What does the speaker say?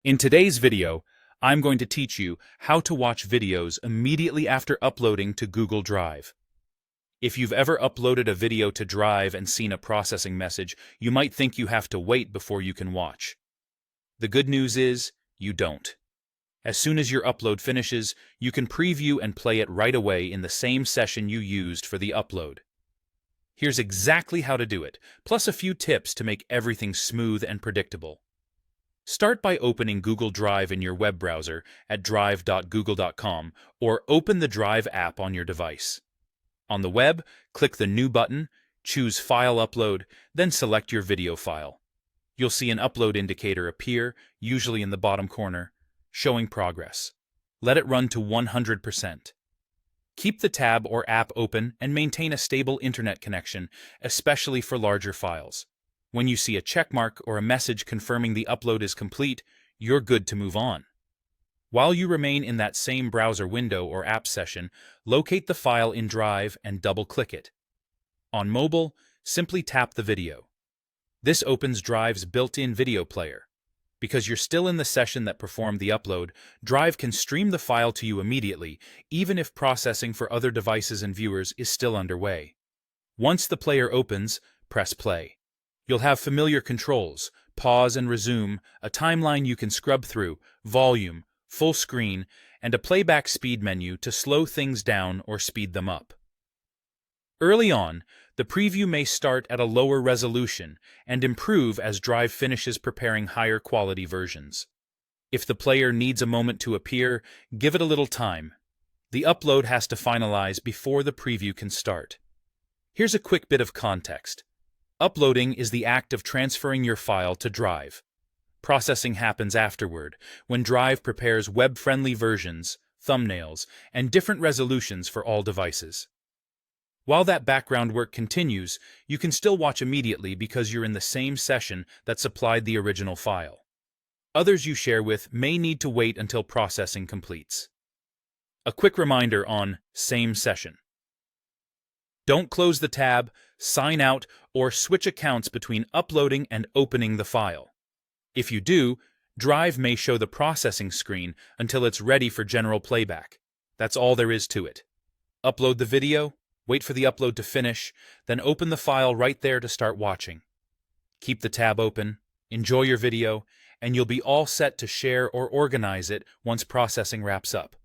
In today's video, I'm going to teach you how to watch videos immediately after uploading to Google Drive. If you've ever uploaded a video to Drive and seen a processing message, you might think you have to wait before you can watch. The good news is, you don't. As soon as your upload finishes, you can preview and play it right away in the same session you used for the upload. Here's exactly how to do it, plus a few tips to make everything smooth and predictable. Start by opening Google Drive in your web browser at drive.google.com or open the Drive app on your device. On the web, click the New button, choose File Upload, then select your video file. You'll see an upload indicator appear, usually in the bottom corner, showing progress. Let it run to 100%. Keep the tab or app open and maintain a stable internet connection, especially for larger files. When you see a checkmark or a message confirming the upload is complete, you're good to move on. While you remain in that same browser window or app session, locate the file in Drive and double-click it. On mobile, simply tap the video. This opens Drive's built-in video player. Because you're still in the session that performed the upload, Drive can stream the file to you immediately, even if processing for other devices and viewers is still underway. Once the player opens, press play. You'll have familiar controls, pause and resume, a timeline you can scrub through, volume, full screen, and a playback speed menu to slow things down or speed them up. Early on, the preview may start at a lower resolution and improve as Drive finishes preparing higher quality versions. If the player needs a moment to appear, give it a little time. The upload has to finalize before the preview can start. Here's a quick bit of context. Uploading is the act of transferring your file to Drive. Processing happens afterward, when Drive prepares web-friendly versions, thumbnails, and different resolutions for all devices. While that background work continues, you can still watch immediately because you're in the same session that supplied the original file. Others you share with may need to wait until processing completes. A quick reminder on same session. Don't close the tab, sign out, or switch accounts between uploading and opening the file. If you do, Drive may show the processing screen until it's ready for general playback. That's all there is to it. Upload the video, wait for the upload to finish, then open the file right there to start watching. Keep the tab open, enjoy your video, and you'll be all set to share or organize it once processing wraps up.